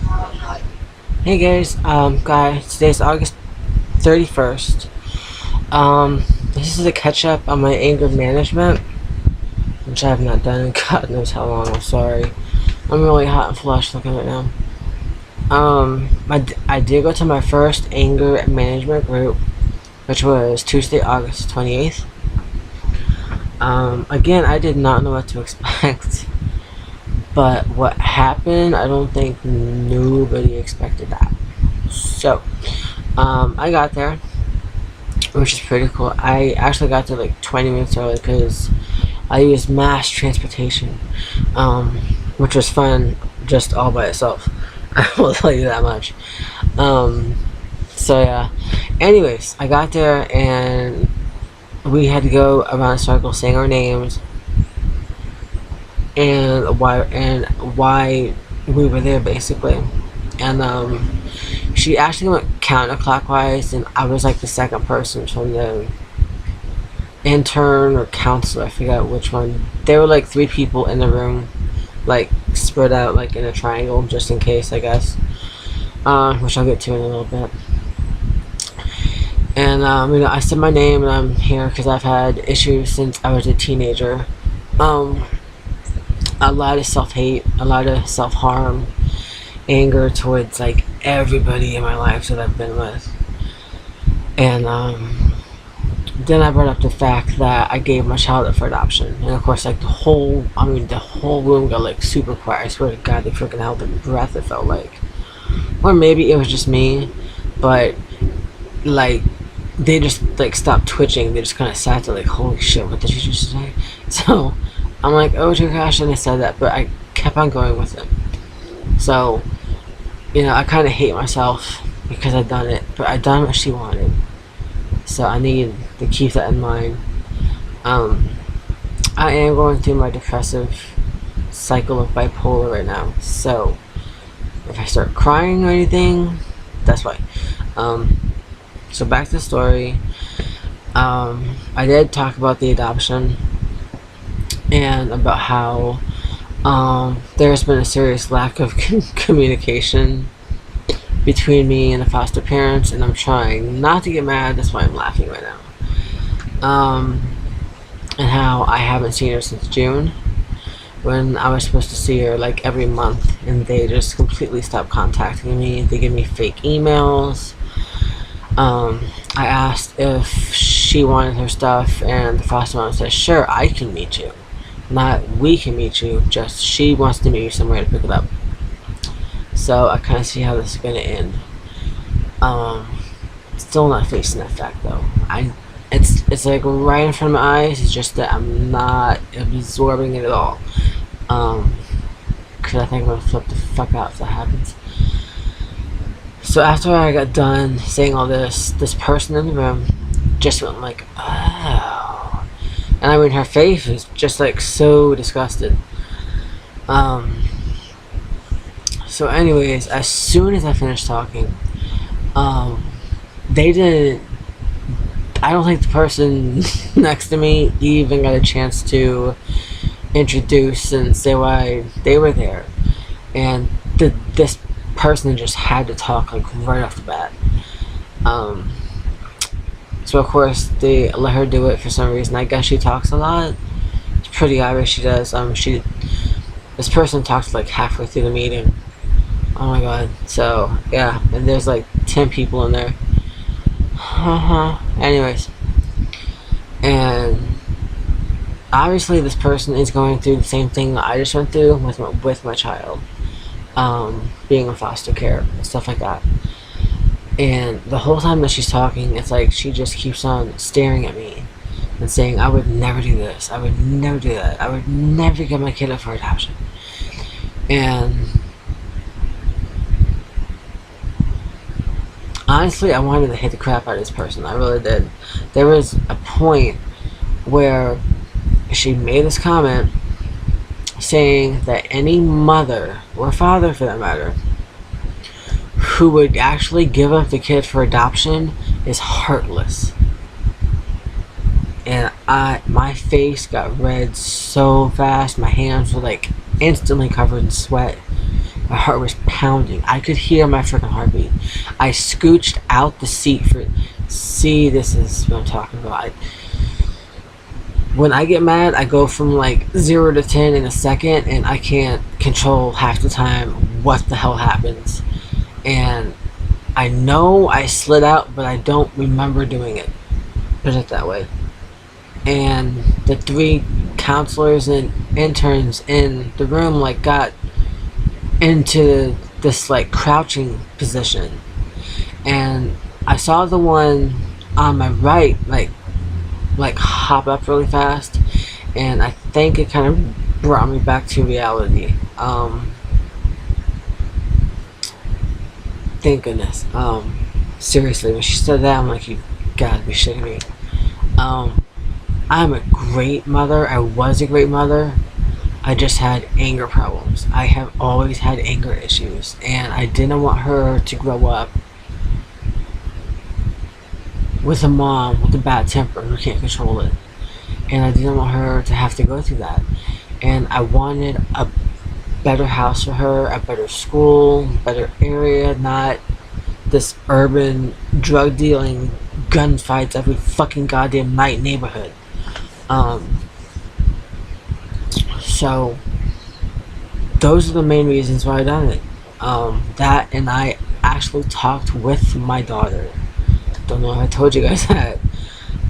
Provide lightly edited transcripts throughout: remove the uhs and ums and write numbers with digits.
Hey guys, today's August 31st. This is a catch up on my anger management, which I have not done in God knows how long. I'm sorry. I'm really hot and flushed looking right now. I did go to my first anger management group, which was Tuesday, August 28th. Again, I did not know what to expect, but what happened, I don't think nobody expected that. So, I got there, which is pretty cool. I actually got there like 20 minutes early because I used mass transportation, which was fun just all by itself. I will tell you that much. Um, so yeah. Anyways, I got there and we had to go around a circle saying our names and why we were there basically. And she actually went counterclockwise, and I was like the second person from the intern or counselor, I forget which one. There were like three people in the room, like spread out like in a triangle, just in case, I guess. Which I'll get to in a little bit. And I said my name, and I'm here because I've had issues since I was a teenager. Um, a lot of self-hate, a lot of self-harm, anger towards like everybody in my life that I've been with. And then I brought up the fact that I gave my child up for adoption, and of course, like the whole room got like super quiet. I swear to God, they freaking held their breath. It felt like, or maybe it was just me, but like they just like stopped twitching. They just kind of sat there like, holy shit, what did you just say? So I'm like, oh dear gosh, and I said that, but I kept on going with it. So I kind of hate myself because I done it, but I done what she wanted. So I need to keep that in mind. Um, I am going through my depressive cycle of bipolar right now. So if I start crying or anything, that's why. So back to the story. I did talk about the adoption and about how there's been a serious lack of communication between me and the foster parents, and I'm trying not to get mad. That's why I'm laughing right now. And how I haven't seen her since June, when I was supposed to see her like every month, and they just completely stopped contacting me. They give me fake emails. I asked if she wanted her stuff, and the foster mom said, "Sure, I can meet you. Not we can meet you. Just she wants to meet you somewhere to pick it up." So I kind of see how this is gonna end. Still not facing that fact though. It's like right in front of my eyes. It's just that I'm not absorbing it at all. Cause I think I'm gonna flip the fuck out if that happens. So after I got done saying all this person in the room just went like, oh, and I mean her face was just like so disgusted. So anyways, as soon as I finished talking, they didn't. I don't think the person next to me even got a chance to introduce and say why they were there, and this person just had to talk like right off the bat. So of course they let her do it for some reason. I guess she talks a lot. It's pretty obvious she does. This person talks like halfway through the meeting. Oh my god. So yeah, and there's like 10 people in there. Anyways, and obviously this person is going through the same thing that I just went through with my child, being in foster care and stuff like that. And the whole time that she's talking, it's like she just keeps on staring at me and saying, "I would never do this. I would never do that. I would never give my kid up for adoption." And honestly, I wanted to hit the crap out of this person. I really did. There was a point where she made this comment saying that any mother, or father for that matter, who would actually give up the kid for adoption is heartless. And my face got red so fast. My hands were like instantly covered in sweat. My heart was pounding. I could hear my freaking heartbeat. I scooched out the seat for. See, this is what I'm talking about. When I get mad, I go from like 0 to 10 in a second, and I can't control half the time what the hell happens. And I know I slid out, but I don't remember doing it. Put it that way. And the 3 counselors and interns in the room like got into this like crouching position, and I saw the one on my right like hop up really fast, and I think it kind of brought me back to reality. Thank goodness. Seriously, when she said that, I'm like, you gotta be shitting me. I'm a great mother. I was a great mother. I just had anger problems. I have always had anger issues, and I didn't want her to grow up with a mom with a bad temper who can't control it. And I didn't want her to have to go through that. And I wanted a better house for her, a better school, better area, not this urban drug dealing gunfights every fucking goddamn night neighborhood. So those are the main reasons why I done it. That, and I actually talked with my daughter. Don't know if I told you guys that.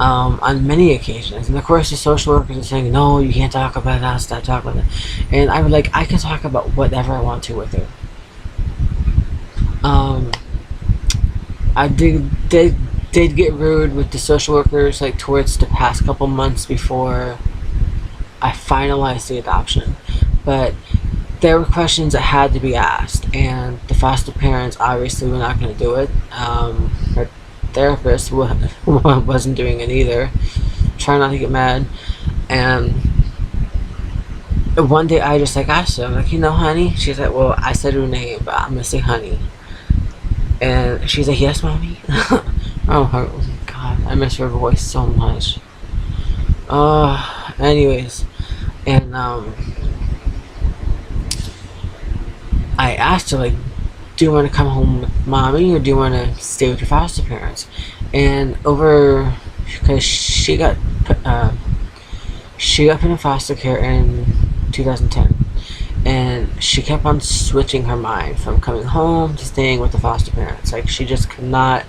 On many occasions, and of course the social workers are saying, no, you can't talk about that, stop talking about that. And I was like, I can talk about whatever I want to with her. I did get rude with the social workers like towards the past couple months before I finalized the adoption, but there were questions that had to be asked, and the foster parents obviously were not going to do it. Her therapist wasn't doing it either. Trying not to get mad. And one day I just like asked her, I'm like, honey? She's like, well, I said her name, but I'm going to say honey. And she's like, yes, mommy. Oh, God, I miss her voice so much. Anyways, and I asked her, like, do you want to come home with mommy, or do you want to stay with your foster parents? And because she got put in foster care in 2010, and she kept on switching her mind from coming home to staying with the foster parents. Like, she just could not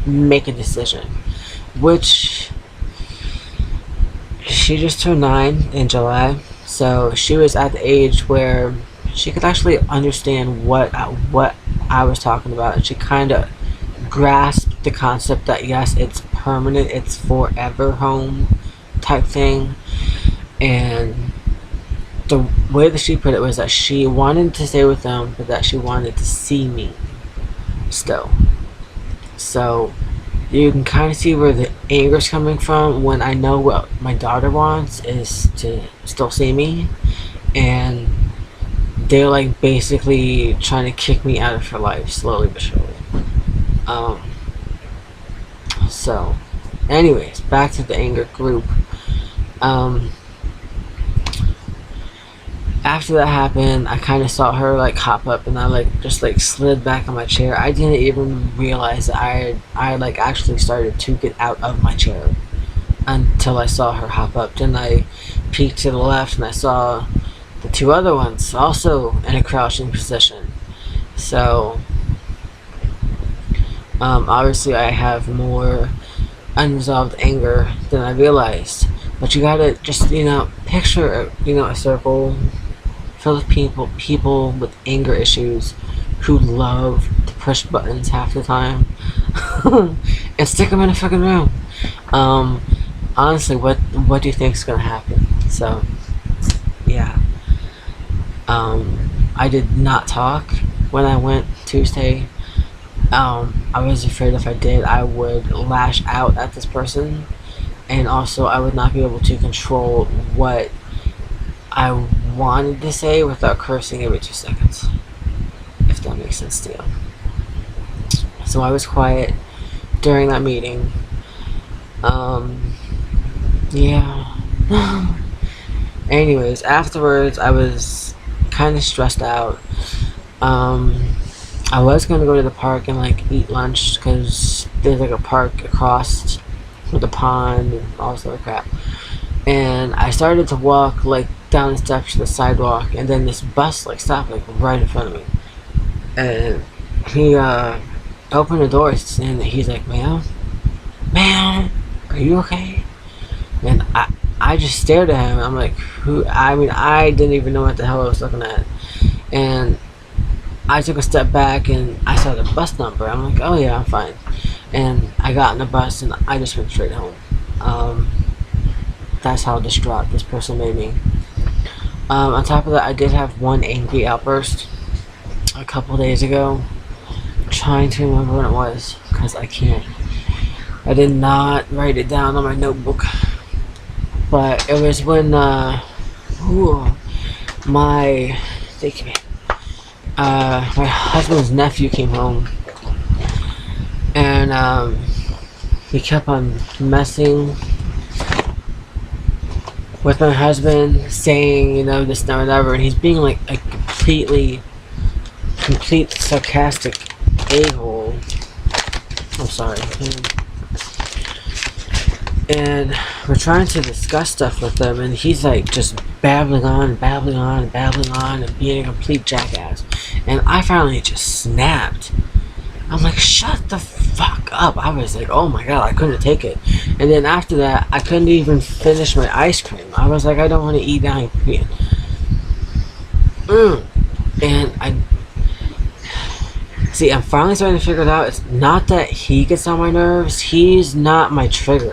make a decision, which she just turned 9 in July, so she was at the age where she could actually understand what I was talking about, and she kind of grasped the concept that yes, it's permanent, it's forever home type thing. And the way that she put it was that she wanted to stay with them, but that she wanted to see me still. So you can kind of see where the anger is coming from, when I know what my daughter wants is to still see me, and they're like basically trying to kick me out of her life slowly but surely. So anyways, back to the anger group. After that happened, I kind of saw her like hop up, and I like just like slid back on my chair. I didn't even realize that I like actually started to get out of my chair until I saw her hop up. Then I peeked to the left, and I saw the 2 other ones also in a crouching position. So obviously I have more unresolved anger than I realized. But you gotta just picture a circle filled with people with anger issues who love to push buttons half the time and stick them in a fucking room. Honestly, what do you think is gonna happen? So yeah. I did not talk when I went Tuesday. I was afraid if I did, I would lash out at this person, and also I would not be able to control what I wanted to say without cursing every 2 seconds, if that makes sense to you. So I was quiet during that meeting. Yeah. Anyways, afterwards I was kind of stressed out. I was gonna go to the park and like eat lunch because there's like a park across with a pond and all this other crap. And I started to walk like down the steps to the sidewalk, and then this bus like stopped like right in front of me. And he opened the door and he's like, ma'am, are you okay? And I just stared at him. I'm like, who? I mean, I didn't even know what the hell I was looking at. And I took a step back and I saw the bus number. I'm like, oh yeah, I'm fine. And I got in the bus and I just went straight home. That's how distraught this person made me. On top of that, I did have one angry outburst a couple days ago. I'm trying to remember when it was because I can't. I did not write it down on my notebook. But it was when my husband's nephew came home, and he kept on messing with my husband, saying, you know, this, that, whatever, and he's being like a complete sarcastic a-hole. I'm sorry. And we're trying to discuss stuff with him, and he's like just babbling on, and being a complete jackass. And I finally just snapped. I'm like, shut the fuck up. I was like, oh my god, I couldn't take it. And then after that, I couldn't even finish my ice cream. I was like, I don't want to eat now. And I'm finally starting to figure it out. It's not that he gets on my nerves. He's not my trigger.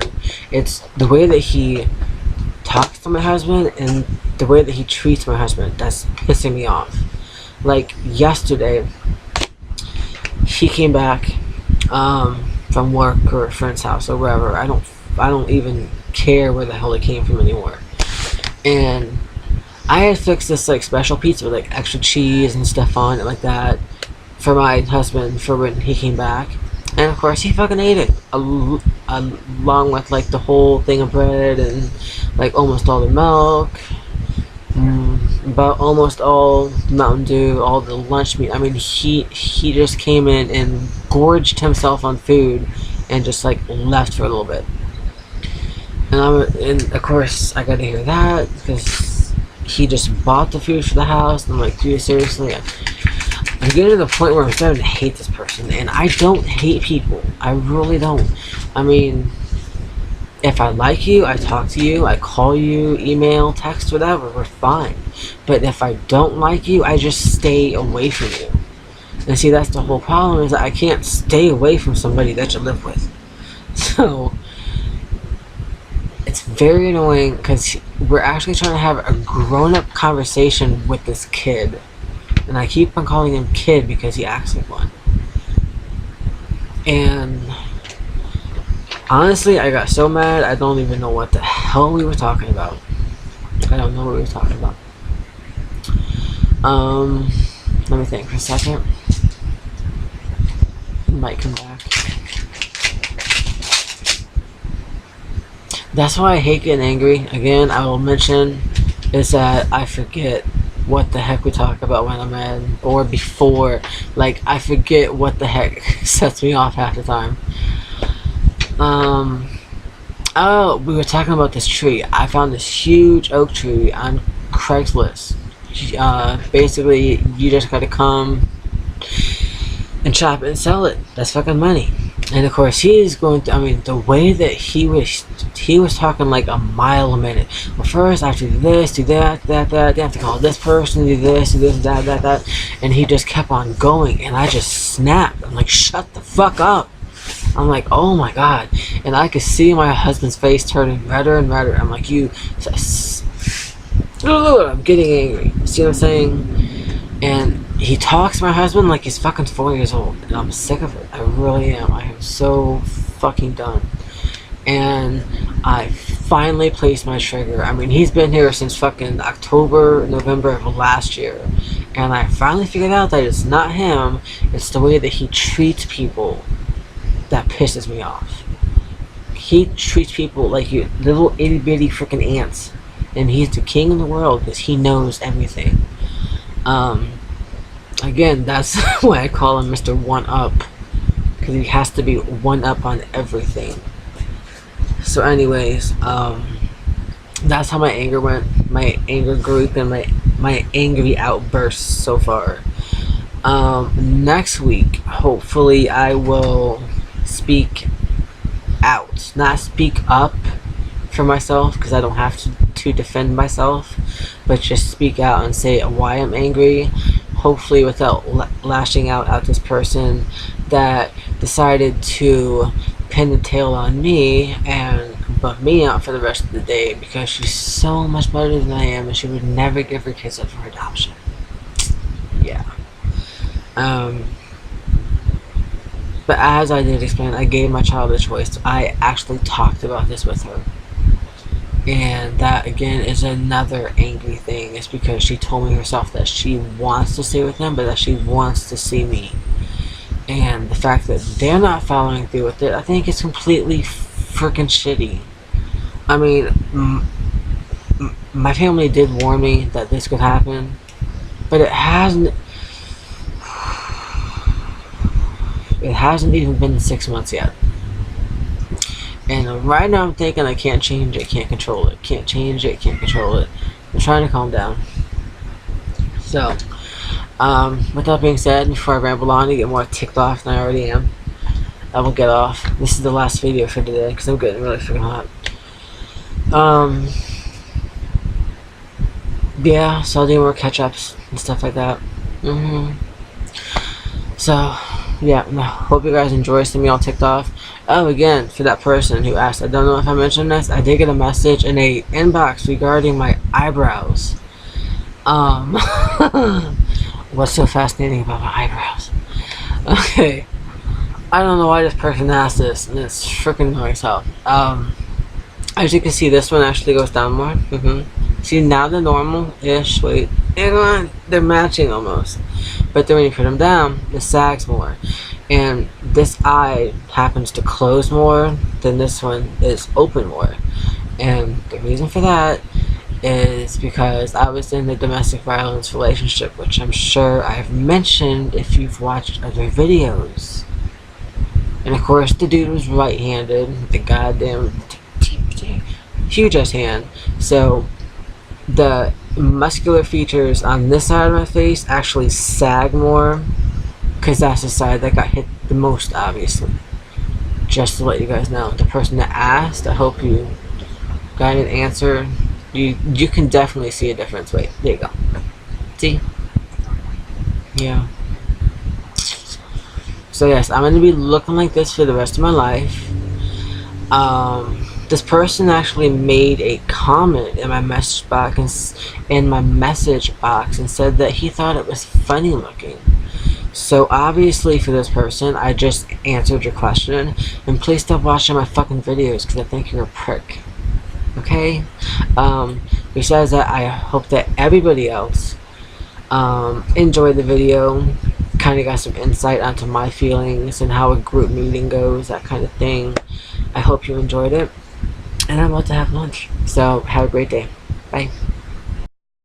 It's the way that he talks to my husband and the way that he treats my husband that's pissing me off. Like yesterday, he came back from work or a friend's house or wherever. I don't even care where the hell it came from anymore. And I had fixed this like special pizza with like extra cheese and stuff on it like that for my husband for when he came back. And of course he fucking ate it along with like the whole thing of bread and like almost all the milk, about almost all Mountain Dew, all the lunch meat. I mean, he just came in and gorged himself on food and just like left for a little bit. And of course I got to hear that because he just bought the food for the house. And I'm like, dude, seriously? I'm getting to the point where I'm starting to hate this person, and I don't hate people. I really don't. I mean, if I like you, I talk to you, I call you, email, text, whatever, we're fine. But if I don't like you, I just stay away from you. And see, that's the whole problem, is that I can't stay away from somebody that you live with. So, it's very annoying, because we're actually trying to have a grown-up conversation with this kid. And I keep on calling him kid because he acts like one. And honestly, I got so mad, I don't even know what the hell we were talking about. I don't know what we were talking about. Let me think for a second. He might come back. That's why I hate getting angry. Again, I will mention is that I forget what the heck we talk about when I'm mad, or before. Like, I forget what the heck sets me off half the time. Oh, we were talking about this tree. I found this huge oak tree on Craigslist. Basically, you just gotta come and chop it and sell it. That's fucking money. And of course, he's going to, I mean, the way that he was talking like a mile a minute. Well, first I have to do this, do that, you have to call this person, do this, that. And he just kept on going, and I just snapped. I'm like, shut the fuck up. I'm like, oh my god. And I could see my husband's face turning redder and redder. I'm like, I'm getting angry. See what I'm saying? And he talks to my husband like he's fucking 4 years old, and I'm sick of it. I really am. I am so fucking done. And I finally placed my trigger. I mean, he's been here since fucking October, November of last year, and I finally figured out that it's not him, it's the way that he treats people that pisses me off. He treats people like you little itty bitty freaking ants, and he's the king of the world because he knows everything. Um, Again, that's why I call him Mr. One Up, because he has to be one up on everything. So anyways, that's how my anger went, my anger group, and my angry outbursts so far. Next week, hopefully I will speak out, not speak up for myself, because I don't have to defend myself, but just speak out and say why I'm angry, hopefully without lashing out at this person that decided to pin the tail on me and butt me out for the rest of the day because she's so much better than I am and she would never give her kids up for adoption. Yeah. But as I did explain, I gave my child a choice. I actually talked about this with her. And that, again, is another angry thing. It's because she told me herself that she wants to stay with them, but that she wants to see me. And the fact that they're not following through with it, I think it's completely freaking shitty. I mean, my family did warn me that this could happen, but it hasn't even been 6 months yet. And right now I'm thinking I can't change it, can't control it, can't change it, can't control it. I'm trying to calm down. So, with that being said, before I ramble on and get more ticked off than I already am, I will get off. This is the last video for today because I'm getting really freaking hot. Yeah, so I'll do more catch-ups and stuff like that. So, yeah, hope you guys enjoy. Seeing me all ticked off. Oh, again, for that person who asked, I don't know if I mentioned this, I did get a message in a inbox regarding my eyebrows. What's so fascinating about my eyebrows? Okay, I don't know why this person asked this, and it's freaking annoying as hell. As you can see, this one actually goes down more. See, now they're normal-ish. Wait, they're matching almost. But then when you put them down, it sags more. And this eye happens to close more than this one is open more. And the reason for that is because I was in a domestic violence relationship, which I'm sure I've mentioned if you've watched other videos. And of course, the dude was right-handed, the goddamn huge-ass hand. So the muscular features on this side of my face actually sag more, because that's the side that got hit the most, obviously. Just to let you guys know, the person that asked, I hope you got an answer. You can definitely see a difference. Wait, there you go. See? Yeah. So yes, I'm going to be looking like this for the rest of my life. This person actually made a comment in my message box and said that he thought it was funny looking. So obviously for this person, I just answered your question, and please stop watching my fucking videos because I think you're a prick. Okay? Besides that, I hope that everybody else enjoyed the video, kind of got some insight onto my feelings and how a group meeting goes, that kind of thing. I hope you enjoyed it, and I'm about to have lunch. So have a great day. Bye.